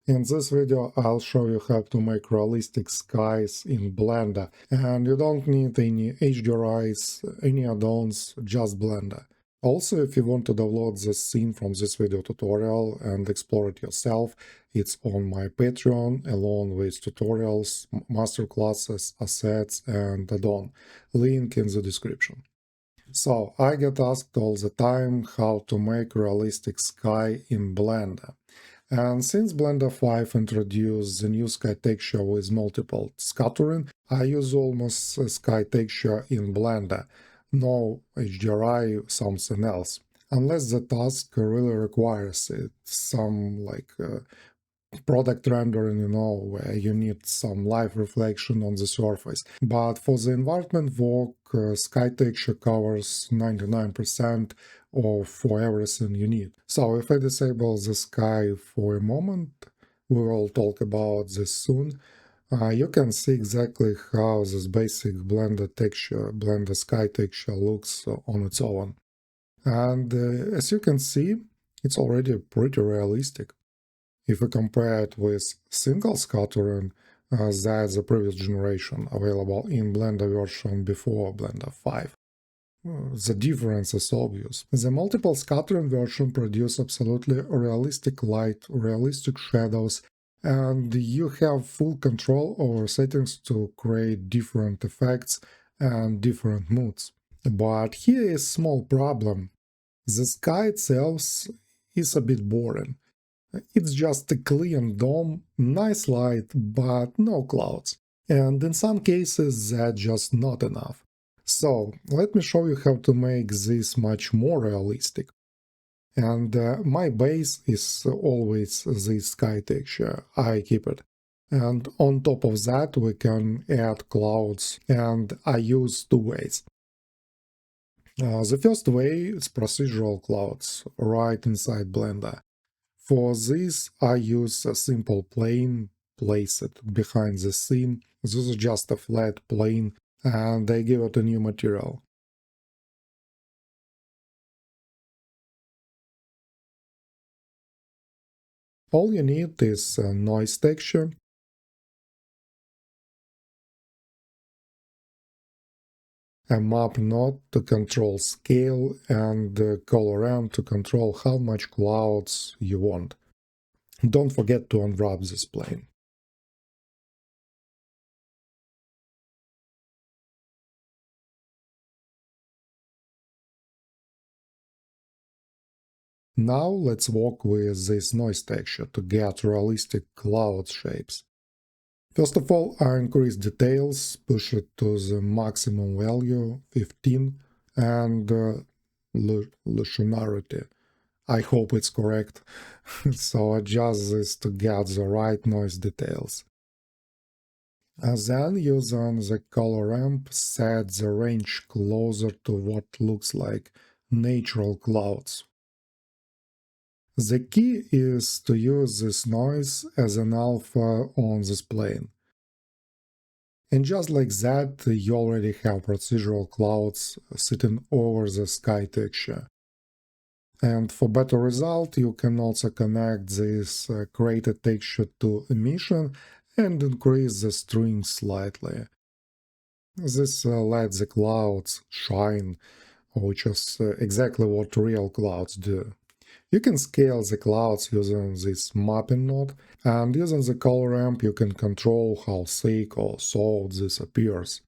In this video I'll show you how to make realistic skies in Blender, and you don't need any HDRIs, any add-ons, just Blender. Also, if you want to download the scene from this video tutorial and explore it yourself, it's on my Patreon along with tutorials, masterclasses, assets and add-on. Link in the description. So, I get asked all the time how to make realistic sky in Blender. And since Blender 5 introduced the new sky texture with multiple scattering, I use almost a sky texture in Blender, no HDRI, something else. Unless the task really requires it, some product rendering, where you need some light reflection on the surface. But for the environment work, sky texture covers 99% for everything you need. So if I disable the sky for a moment, we will talk about this soon. You can see exactly how this basic Blender sky texture looks on its own. And as you can see, it's already pretty realistic. If we compare it with single scattering, that's the previous generation available in Blender version before Blender 5. The difference is obvious. The multiple scattering version produces absolutely realistic light, realistic shadows, and you have full control over settings to create different effects and different moods. But here is a small problem. The sky itself is a bit boring. It's just a clean dome, nice light, but no clouds. And in some cases that's just not enough. So let me show you how to make this much more realistic. And my base is always this sky texture, I keep it. And on top of that we can add clouds, and I use two ways. The first way is procedural clouds, right inside Blender. For this, I use a simple plane, place it behind the scene. This is just a flat plane, and I give it a new material. All you need is a noise texture, a map node to control scale, and a color ramp to control how much clouds you want. Don't forget to unwrap this plane. Now let's work with this noise texture to get realistic cloud shapes. First of all, I increase details, push it to the maximum value, 15, and luminarity. I hope it's correct. So adjust this to get the right noise details. Then, using the color ramp, set the range closer to what looks like natural clouds. The key is to use this noise as an alpha on this plane. And just like that, you already have procedural clouds sitting over the sky texture. And for better result, you can also connect this created texture to emission and increase the string slightly. This lets the clouds shine, which is exactly what real clouds do. You can scale the clouds using this mapping node, and using the color ramp you can control how thick or soft this appears.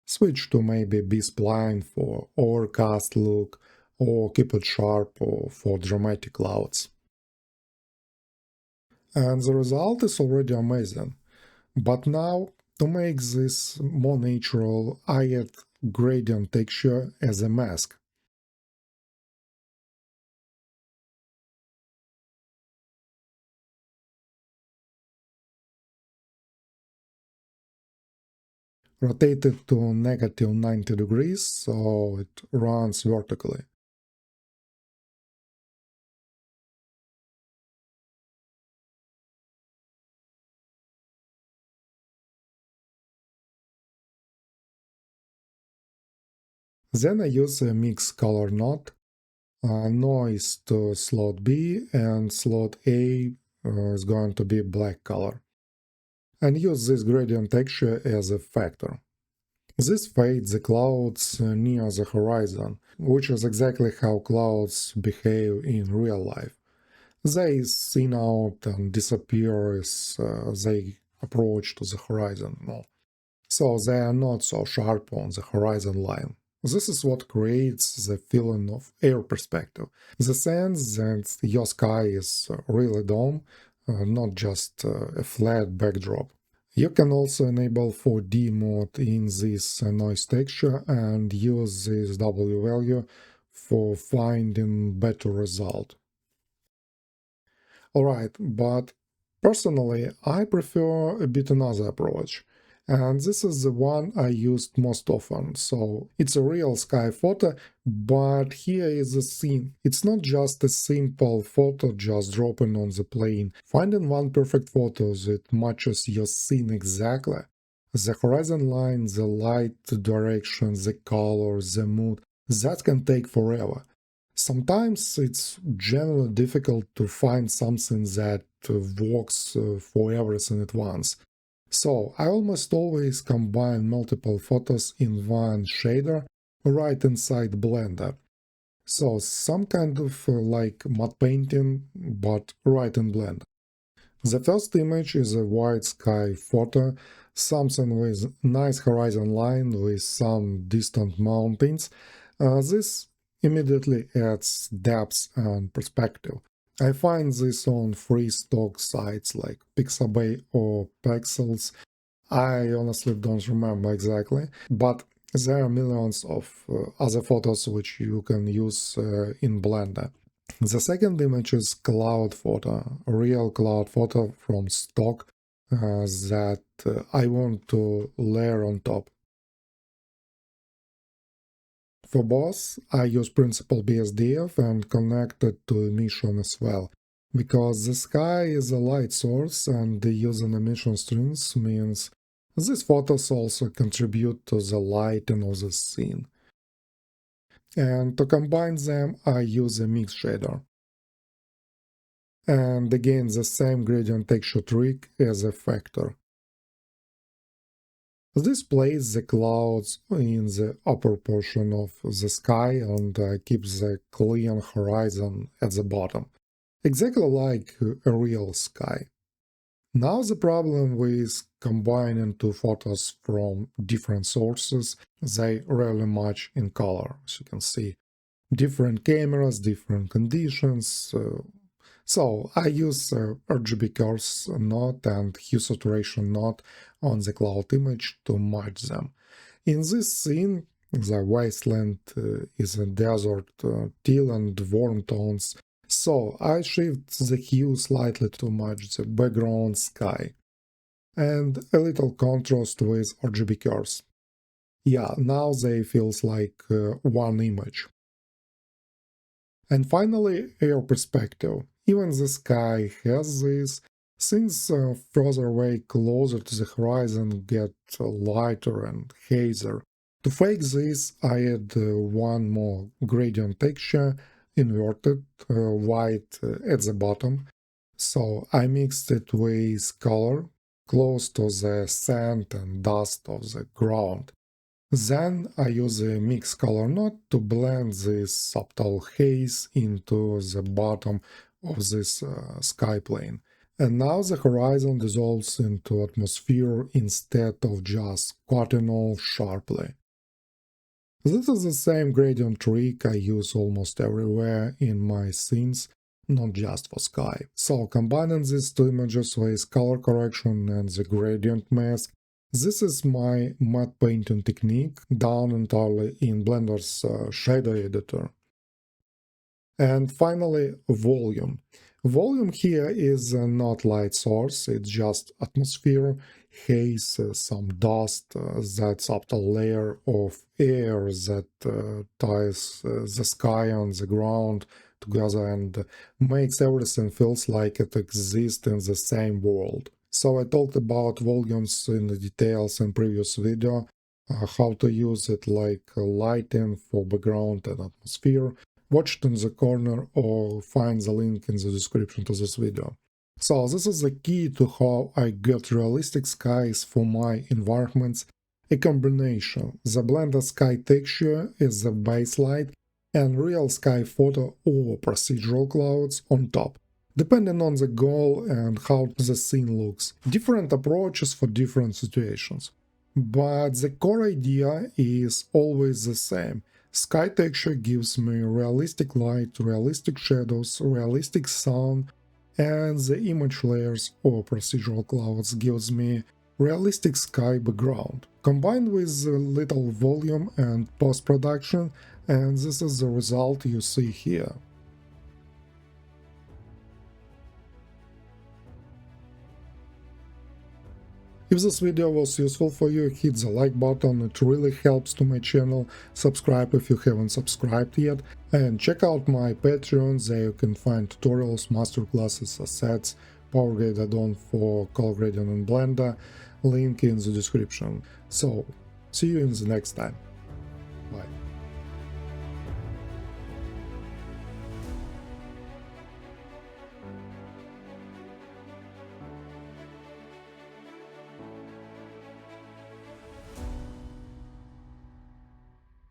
Switch to maybe B-spline for overcast look, or keep it sharp or for dramatic clouds. And the result is already amazing. But now, to make this more natural, I add gradient texture as a mask. Rotate it to negative 90 degrees so it runs vertically. Then I use a mix color node, noise to slot B and slot A is going to be black color. And use this gradient texture as a factor. This fades the clouds near the horizon, which is exactly how clouds behave in real life. They thin out and disappear as they approach to the horizon. No. So they are not so sharp on the horizon line. This is what creates the feeling of air perspective, the sense that your sky is really dome, not just a flat backdrop. You can also enable 4D mode in this noise texture and use this W value for finding better result. Alright, but personally I prefer a bit another approach. And this is the one I used most often. So it's a real sky photo, but here is the scene. It's not just a simple photo just dropping on the plane. Finding one perfect photo that matches your scene exactly. The horizon line, the light direction, the color, the mood, that can take forever. Sometimes it's generally difficult to find something that works for everything at once. So I almost always combine multiple photos in one shader right inside Blender. So some kind of like matte painting, but right in Blender. The first image is a white sky photo, something with nice horizon line with some distant mountains. This immediately adds depth and perspective. I find this on free stock sites like Pixabay or Pexels. I honestly don't remember exactly, but there are millions of other photos which you can use in Blender. The second image is cloud photo, a real cloud photo from stock that I want to layer on top. For both, I use Principal BSDF and connect it to emission as well, because the sky is a light source and the using emission strings means these photos also contribute to the lighting of the scene. And to combine them, I use a mix shader. And again, the same gradient texture trick as a factor. This places the clouds in the upper portion of the sky and keeps the clean horizon at the bottom, exactly like a real sky. Now the problem with combining two photos from different sources, they rarely match in color, as you can see. Different cameras, different conditions. So I use RGB curves node and hue saturation node on the cloud image to match them. In this scene, the wasteland is a desert, teal and warm tones, so I shift the hue slightly to match the background sky. And a little contrast with RGB curves. Yeah, now they feels like one image. And finally, air perspective. Even the sky has this. Things further away, closer to the horizon, get lighter and hazier. To fake this, I add one more gradient texture, inverted, white at the bottom. So I mixed it with color, close to the sand and dust of the ground. Then I use a mix color node to blend this subtle haze into the bottom of this sky plane. And now the horizon dissolves into atmosphere instead of just cutting off sharply. This is the same gradient trick I use almost everywhere in my scenes, not just for sky. So combining these two images with color correction and the gradient mask, this is my matte painting technique done entirely in Blender's shader editor. And finally, volume. Volume here is not light source, it's just atmosphere, haze, some dust, that subtle layer of air that ties the sky and the ground together and makes everything feels like it exists in the same world. So I talked about volumes in the details in previous video, how to use it like lighting for background and atmosphere. Watch it in the corner or find the link in the description to this video. So this is the key to how I get realistic skies for my environments, a combination. The Blender sky texture is the baseline and real sky photo or procedural clouds on top, depending on the goal and how the scene looks. Different approaches for different situations. But the core idea is always the same. Sky texture gives me realistic light, realistic shadows, realistic sound, and the image layers or procedural clouds gives me realistic sky background, combined with a little volume and post-production, and this is the result you see here. If this video was useful for you, hit the like button, it really helps to my channel, subscribe if you haven't subscribed yet, and check out my Patreon, there you can find tutorials, masterclasses, assets, power grade add-on for color grading in Blender, link in the description. So, see you in the next time. Bye.